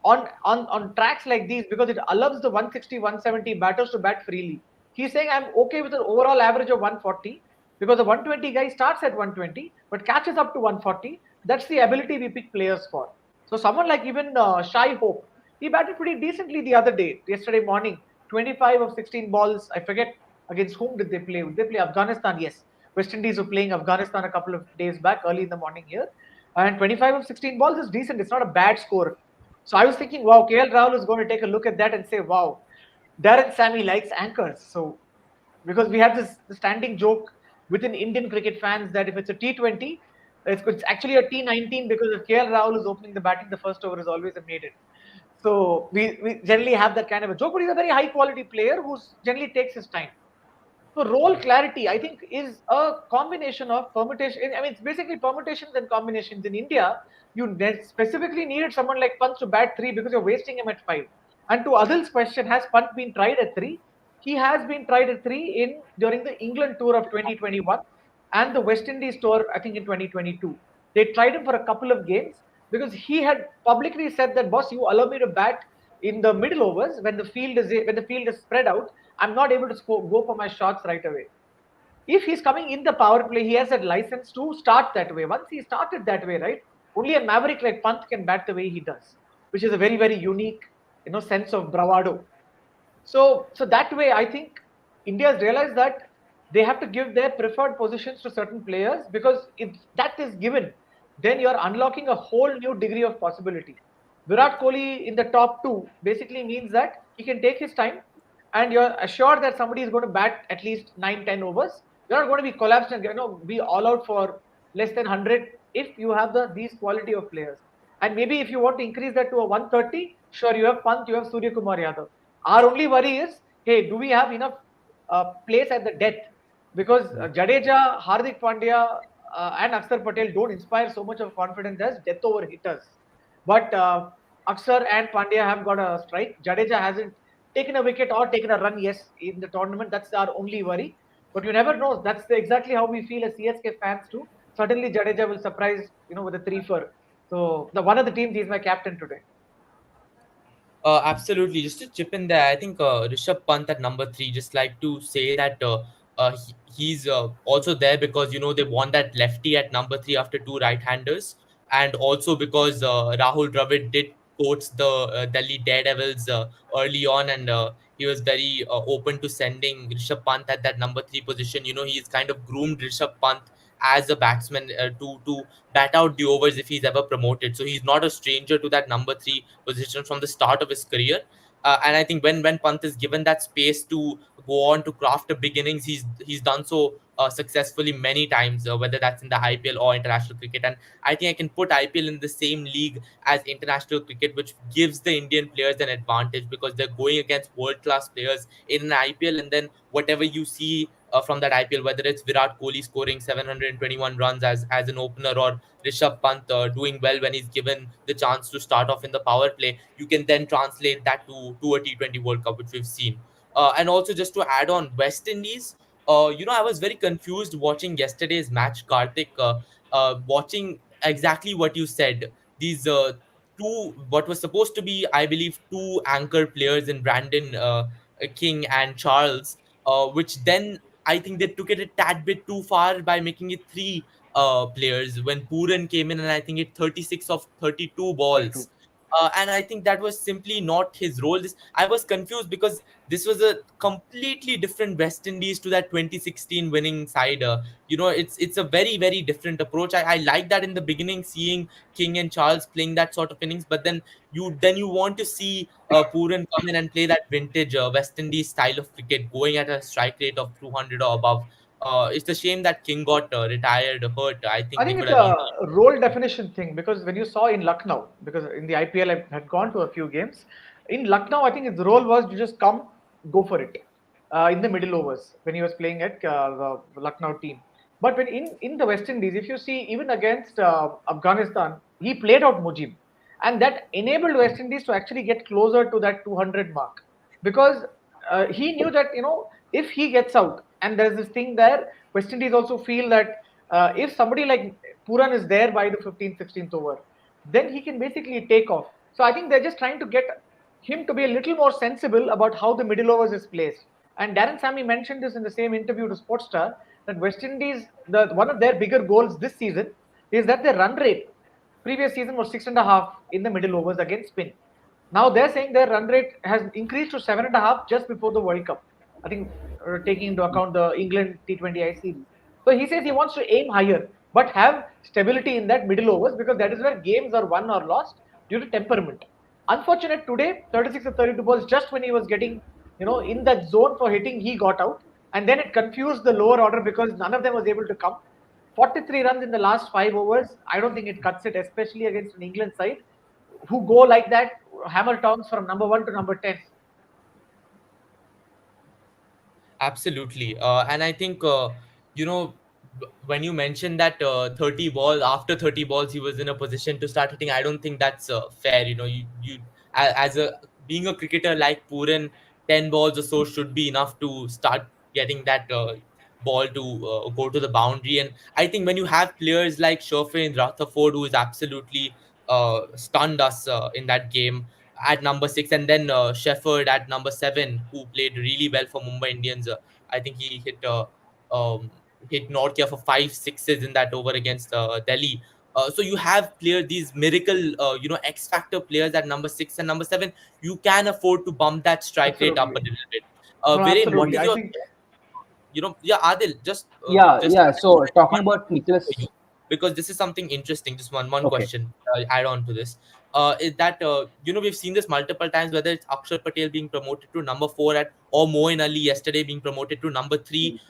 on tracks like these, because it allows the 160, 170 batters to bat freely. He's saying, I'm okay with an overall average of 140, because the 120 guy starts at 120 but catches up to 140. That's the ability we pick players for. So someone like even Shai Hope, he batted pretty decently the other day, yesterday morning, 25 of 16 balls. I forget against whom did they play. Did they play Afghanistan? Yes. West Indies were playing Afghanistan a couple of days back, early in the morning here. And 25 of 16 balls is decent. It's not a bad score. So I was thinking, wow, KL Rahul is going to take a look at that and say, wow, Darren Sammy likes anchors. So, because we have this standing joke within Indian cricket fans that if it's a T20, it's actually a T19, because if KL Rahul is opening the batting, the first over is always a maiden. So we generally have that kind of a joke, but he's a very high quality player who generally takes his time. So role clarity, I think, is a combination of permutation. I mean, it's basically permutations and combinations. In India, you specifically needed someone like Pant to bat 3 because you're wasting him at 5. And to Adil's question, has Pant been tried at 3? He has been tried at 3 during the England tour of 2021 and the West Indies tour, I think, in 2022. They tried him for a couple of games because he had publicly said that, boss, you allow me to bat in the middle overs when the field is spread out. I'm not able to go for my shots right away. If he's coming in the power play, he has that license to start that way. Once he started that way, right, only a maverick like Pant can bat the way he does, which is a very, very unique, sense of bravado. So that way, I think India has realized that they have to give their preferred positions to certain players, because if that is given, then you're unlocking a whole new degree of possibility. Virat Kohli in the top two basically means that he can take his time, and you're assured that somebody is going to bat at least 9, 10 overs. You're not going to be collapsed and be all out for less than 100 if you have these quality of players. And maybe if you want to increase that to a 130, sure, you have Pant, you have Surya Kumar Yadav. Our only worry is, hey, do we have enough place at the death? Because Jadeja, Hardik Pandya, and Akshar Patel don't inspire so much of confidence as death over hitters. But Akshar and Pandya have got a strike. Jadeja hasn't taken a wicket or taken a run, yes, in the tournament. That's our only worry. But you never know. That's exactly how we feel as CSK fans too. Certainly, Jadeja will surprise, with a three-for. So the one of the teams, he's my captain today. Absolutely. Just to chip in there, I think Rishabh Pant at number three. Just like to say that he's also there because they won that lefty at number three after two right-handers, and also because Rahul Dravid did coach the Delhi Daredevils early on, and he was very open to sending Rishabh Pant at that number three position. He's kind of groomed Rishabh Pant as a batsman to bat out the overs if he's ever promoted. So he's not a stranger to that number three position from the start of his career. And I think when Pant is given that space to go on to craft a big innings, he's done so successfully many times, whether that's in the IPL or international cricket. And I think I can put IPL in the same league as international cricket, which gives the Indian players an advantage because they're going against world class players in an IPL, and then whatever you see from that IPL, whether it's Virat Kohli scoring 721 runs as an opener, or Rishabh Pant doing well when he's given the chance to start off in the power play, you can then translate that to a T20 World Cup, which we've seen. And also, just to add on, West Indies, I was very confused watching yesterday's match, Kartik, watching exactly what you said. These two, what was supposed to be, I believe, two anchor players in Brandon King and Charles, which then I think they took it a tad bit too far by making it three players when Puran came in, and I think it 36 of 32 balls. 32. And I think that was simply not his role. I was confused because this was a completely different West Indies to that 2016 winning side. It's a very very different approach. I like that in the beginning, seeing King and Charles playing that sort of innings, but then you want to see Puran come in and play that vintage West Indies style of cricket, going at a strike rate of 200 or above. It's a shame that King got retired, hurt. I I think he think could it's have easily. a role definition thing because when you saw in Lucknow, because in the IPL I had gone to a few games, in Lucknow I think his role was to just come, go for it in the middle overs when he was playing at the Lucknow team. But when in the West Indies, if you see even against Afghanistan, he played out Mujib, and that enabled West Indies to actually get closer to that 200 mark because he knew that if he gets out, and there's this thing there, West Indies also feel that if somebody like Puran is there by the 15th, 16th over, then he can basically take off. So I think they're just trying to get him to be a little more sensible about how the middle overs is placed. And Darren Sammy mentioned this in the same interview to Sportstar that West Indies, one of their bigger goals this season is that their run rate previous season was 6.5 in the middle overs against spin. Now they're saying their run rate has increased to 7.5 just before the World Cup. I think taking into account the England T20I series. So he says he wants to aim higher, but have stability in that middle overs because that is where games are won or lost due to temperament. Unfortunate today, 36 or 32 balls, just when he was getting, in that zone for hitting, he got out. And then it confused the lower order because none of them was able to come. 43 runs in the last 5 overs. I don't think it cuts it, especially against an England side who go like that, hammer tongs from number 1 to number 10. Absolutely. And I think, you know, when you mentioned that 30 balls, after 30 balls, he was in a position to start hitting, I don't think that's fair. As a being a cricketer like Puran, 10 balls or so should be enough to start getting that ball to go to the boundary. And I think when you have players like Sherfin Rutherford, who is absolutely stunned us in that game, at number six, and then Shefford at number seven, who played really well for Mumbai Indians. I think he um, hit Nortje for five sixes in that over against Delhi. So you have these miracle, X factor players at number six and number seven. You can afford to bump that strike rate up a Absolutely. little bit. No, Viren, what absolutely. is I your, think yeah, Adil, just Yeah, just yeah. So talking one more about question for Nicholas, you, because this is something interesting. Just one Okay. question add on to this. Is that we've seen this multiple times, whether it's Akshar Patel being promoted to number 4 at, or Moeen Ali yesterday being promoted to number 3.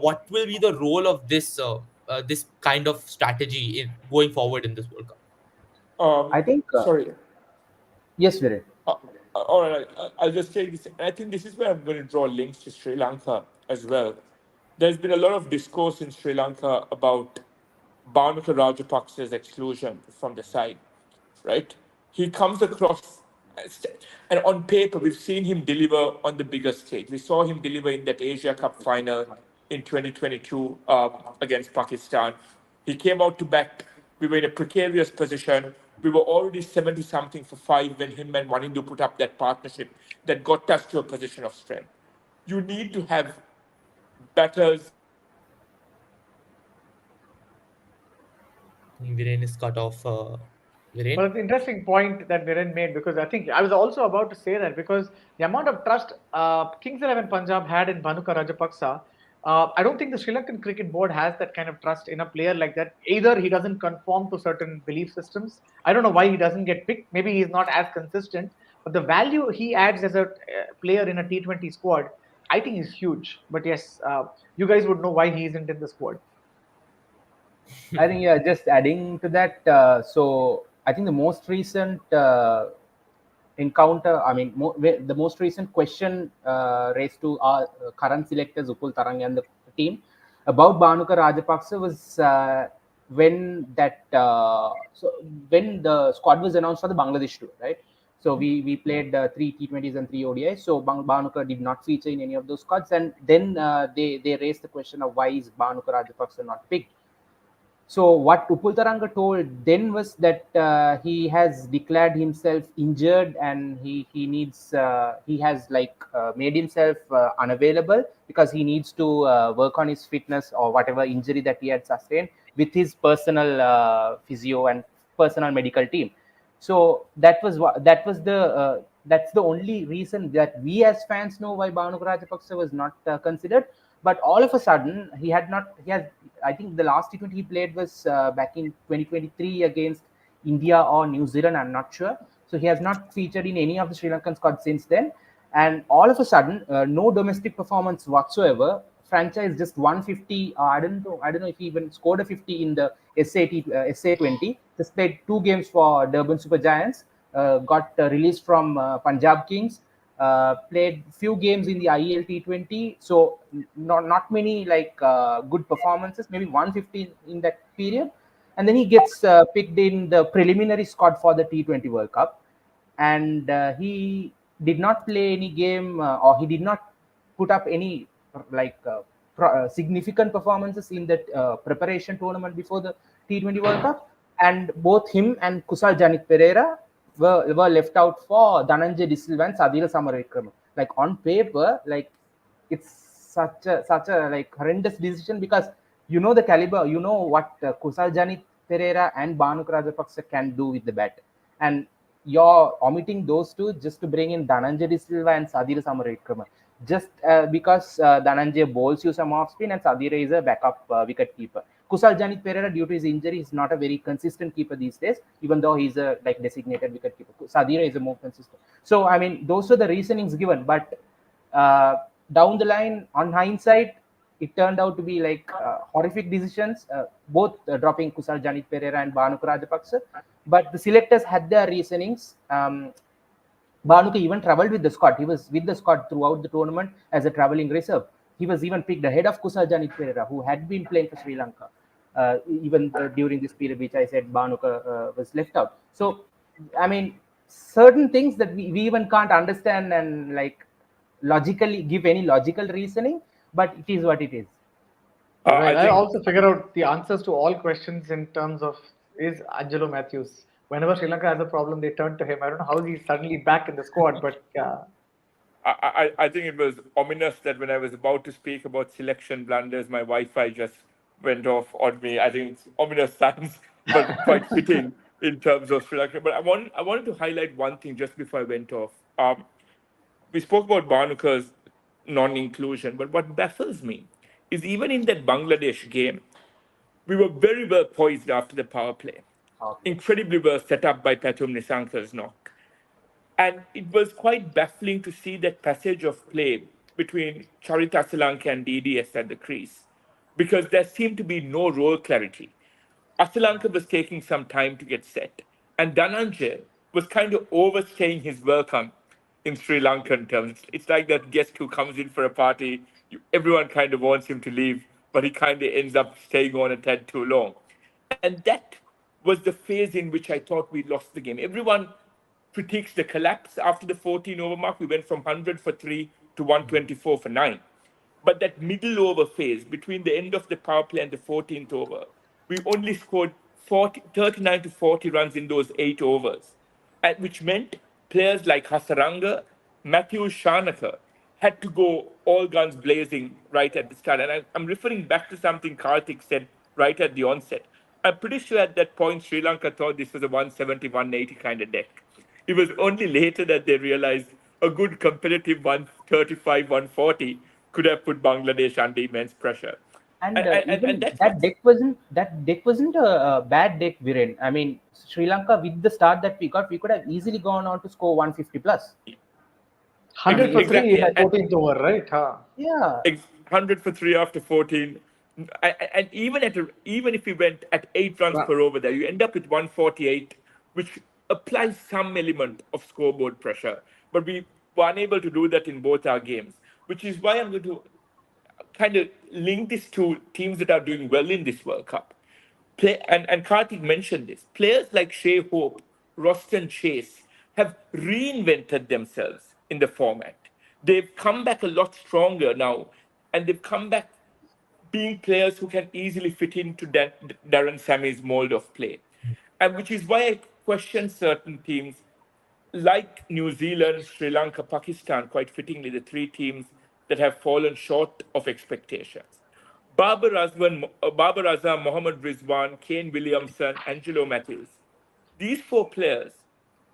What will be the role of this kind of strategy in going forward in this World Cup? I think Sorry. yes, Viren. Uh, all right, I'll just take this. I think this is where I'm going to draw links to Sri Lanka as well. There's been a lot of discourse in Sri Lanka about Bhanuka Rajapaksa's exclusion from the side, right? He comes across, and on paper, we've seen him deliver on the bigger stage. We saw him deliver in that Asia Cup final in 2022 against Pakistan. He came out to bat. We were in a precarious position. We were already 70 something for 5 when him and Wanindu put up that partnership that got us to a position of strength. You need to have batters. Viren is cut off. Well, Viren. it's an interesting point that Viren made, because I think I was also about to say that, because the amount of trust Kings 11 Punjab had in Bhanuka Rajapaksa, I don't think the Sri Lankan Cricket Board has that kind of trust in a player like that. Either he doesn't conform to certain belief systems. I don't know why he doesn't get picked. Maybe he's not as consistent, but the value he adds as a player in a T20 squad, I think is huge. But yes, you guys would know why he isn't in the squad. I think just adding to that. So I think the most recent encounter, I mean, the most recent question raised to our current selectors, Upul Tarang and the team about Bhanuka Rajapaksa was when the squad was announced for the Bangladesh tour, right? So we played 3 T20s and 3 ODIs. So Bhanuka did not feature in any of those squads, and then they raised the question of why is Bhanuka Rajapaksa not picked. So what Upul Taranga told then was that he has declared himself injured, and he has made himself unavailable because he needs to work on his fitness or whatever injury that he had sustained with his personal physio and personal medical team. So that's the only reason that we as fans know why Bhanuka Rajapaksa was not considered. But all of a sudden, he has. I think the last T20 he played was back in 2023 against India or New Zealand. I'm not sure. So he has not featured in any of the Sri Lankan squads since then. And all of a sudden, no domestic performance whatsoever. Franchise just 150. I don't know if he even scored a 50 in the SA20. Just played 2 games for Durban Super Giants. Got released from Punjab Kings. Played few games in the IEL T20, so not many good performances, maybe 150 in that period, and then he gets picked in the preliminary squad for the T20 World Cup, and he did not play any game or he did not put up any significant performances in the preparation tournament before the T20 World Cup, and both him and Kusal Janit Pereira were left out for Dhananjay De Silva and Sadira Samaravikrama. Like on paper, like it's such a like horrendous decision, because you know the caliber, you know what Kusal Janit Pereira and Bhanuka Rajapaksa can do with the bat, and you're omitting those two just to bring in Dhananjay De Silva and Sadira Samaravikrama, just because Dhananjay bowls you some off spin and Sadira is a backup wicket keeper. Kusal Janit Pereira, due to his injury, is not a very consistent keeper these days, even though he's a designated wicket keeper. Sadira is a more consistent. So, I mean, those are the reasonings given. But down the line, on hindsight, it turned out to be horrific decisions, both dropping Kusal Janit Pereira and Bhanuka Rajapaksa. But the selectors had their reasonings. Bhanuka even travelled with the squad. He was with the squad throughout the tournament as a travelling reserve. He was even picked ahead of Kusal Janit Pereira, who had been playing for Sri Lanka. Even during this period, which I said Bhanuka was left out. So, I mean, certain things that we even can't understand and logically give any logical reasoning, but it is what it is. Right. I also figure out the answers to all questions in terms of, is Angelo Matthews. Whenever Sri Lanka has a problem, they turn to him. I don't know how he's suddenly back in the squad, but yeah. I think it was ominous that when I was about to speak about selection blunders, my Wi-Fi just went off on me. I think it's ominous signs, but quite fitting in terms of Sri Lanka. But I wanted to highlight one thing just before I went off. We spoke about Bhanuka's non-inclusion, but what baffles me is even in that Bangladesh game, We were very well poised after the power play, Okay. incredibly well set up by Patum Nisanka's knock. And it was quite baffling to see that passage of play between Charita Asalanka and DDS at the crease, because there seemed to be no role clarity. Asalanka was taking some time to get set, and Dhananjay was kind of overstaying his welcome in Sri Lankan terms. It's like that guest who comes in for a party, everyone kind of wants him to leave, but he kind of ends up staying on a tad too long. And that was the phase in which I thought we lost the game. Everyone critiques the collapse after the 14 over mark. We went from 100 for 3 to 124 for 9. But that middle over phase between the end of the power play and the 14th over, we only scored 39 to 40 runs in those 8 overs, and which meant players like Hasaranga, Matthew Shanaka had to go all guns blazing right at the start. And I'm referring back to something Kartik said right at the onset. I'm pretty sure at that point Sri Lanka thought this was a 170, 180 kind of deck. It was only later that they realized a good competitive 135, 140 could have put Bangladesh under immense pressure. And And even that's what that deck wasn't a bad deck, Viren. I mean, Sri Lanka with the start that we got, we could have easily gone on to score 150 plus. 100 for 3 exactly. in the 14th over, right? Huh. Yeah, 100 for 3 after 14. And even if we went at 8 runs Wow. per over there, you end up with 148, which applies some element of scoreboard pressure. But we were unable to do that in both our games, which is why I'm going to kind of link this to teams that are doing well in this World Cup. And Karthik mentioned this. Players like Shea Hope, Roston Chase have reinvented themselves in the format. They've come back a lot stronger now, and they've come back being players who can easily fit into Darren Sammy's mold of play. And which is why I question certain teams like New Zealand, Sri Lanka, Pakistan, quite fittingly, the three teams that have fallen short of expectations. Babar Azam, Mohammad Rizwan, Kane Williamson, Angelo Matthews. These four players,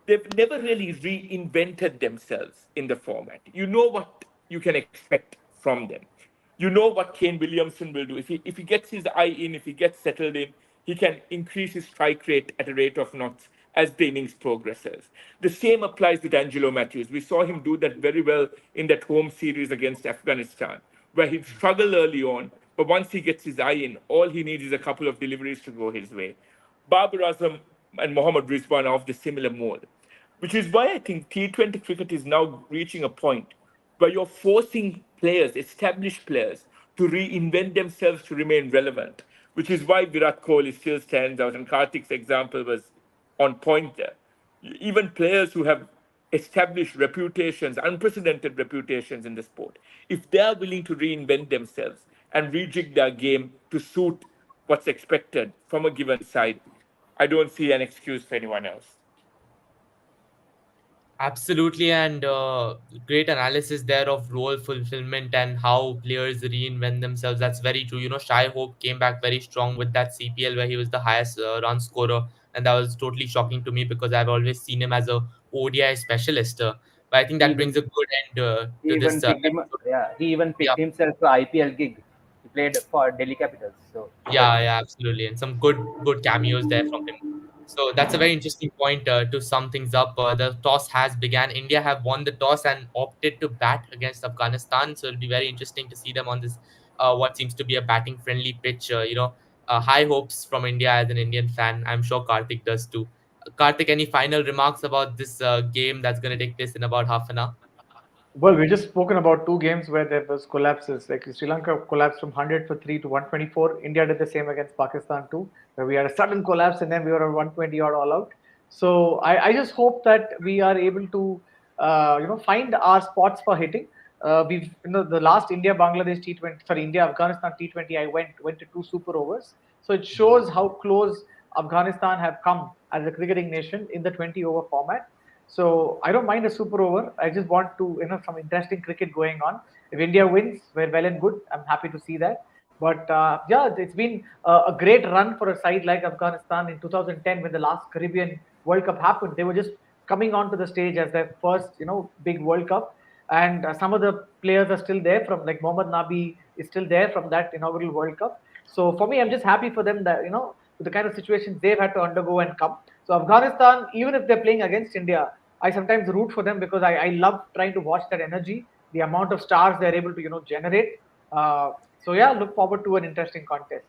they've never really reinvented themselves in the format. You know what you can expect from them. You know what Kane Williamson will do. If he gets his eye in, if he gets settled in, he can increase his strike rate at a rate of knots as the innings progresses. The same applies with Angelo Matthews. We saw him do that very well in that home series against Afghanistan, where he'd struggle early on, but once he gets his eye in, all he needs is a couple of deliveries to go his way. Babar Azam and Mohammad Rizwan are of the similar mold, which is why I think T20 cricket is now reaching a point where you're forcing players, established players, to reinvent themselves to remain relevant, which is why Virat Kohli still stands out. And Kartik's example was on point there. Even players who have established reputations, unprecedented reputations in the sport, if they are willing to reinvent themselves and rejig their game to suit what's expected from a given side, I don't see an excuse for anyone else. Absolutely, and great analysis there of role fulfillment and how players reinvent themselves. That's very true. Shai Hope came back very strong with that CPL where he was the highest run scorer, and that was totally shocking to me because I've always seen him as a ODI specialist. But I think he that brings even a good end he to even this picked him. episode. Yeah, he even Yeah. picked himself a IPL gig. He played for Delhi Capitals. So well, Yeah, yeah, absolutely, and some good cameos there from him. So that's a very interesting point to sum things up. The toss has began. India have won the toss and opted to bat against Afghanistan. So it'll be very interesting to see them on this what seems to be a batting friendly pitch. High hopes from India as an Indian fan. I'm sure Karthik does too. Karthik, any final remarks about this game that's going to take place in about half an hour? Well, we just spoken about two games where there was collapses. Like Sri Lanka collapsed from 100 for 3 to 124. India did the same against Pakistan too, where we had a sudden collapse and then we were at 120 odd all out. So I just hope that we are able to find our spots for hitting. We've the last India Bangladesh T20, sorry, India Afghanistan T20, I went to two super overs. So it shows how close Afghanistan have come as a cricketing nation in the 20 over format. So I don't mind a super over. I just want to some interesting cricket going on. If India wins, we're well and good. I'm happy to see that. But yeah, it's been a great run for a side like Afghanistan in 2010 when the last Caribbean World Cup happened. They were just coming onto the stage as their first big World Cup, and some of the players are still there from like Mohammad Nabi is still there from that inaugural World Cup. So for me, I'm just happy for them that with the kind of situations they've had to undergo and come. So Afghanistan, even if they're playing against India, I sometimes root for them because I love trying to watch that energy, the amount of stars they're able to generate. So yeah, look forward to an interesting contest.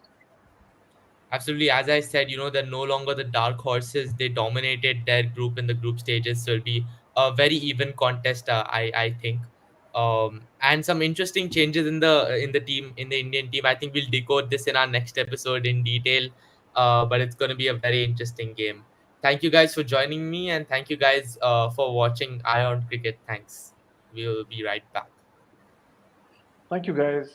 Absolutely. As I said, they're no longer the dark horses. They dominated their group in the group stages, so it'll be a very even contest. I think, and some interesting changes in the team in the Indian team. I think we'll decode this in our next episode in detail. But it's going to be a very interesting game. Thank you guys for joining me, and thank you guys for watching Ion Cricket. Thanks. We will be right back. Thank you, guys.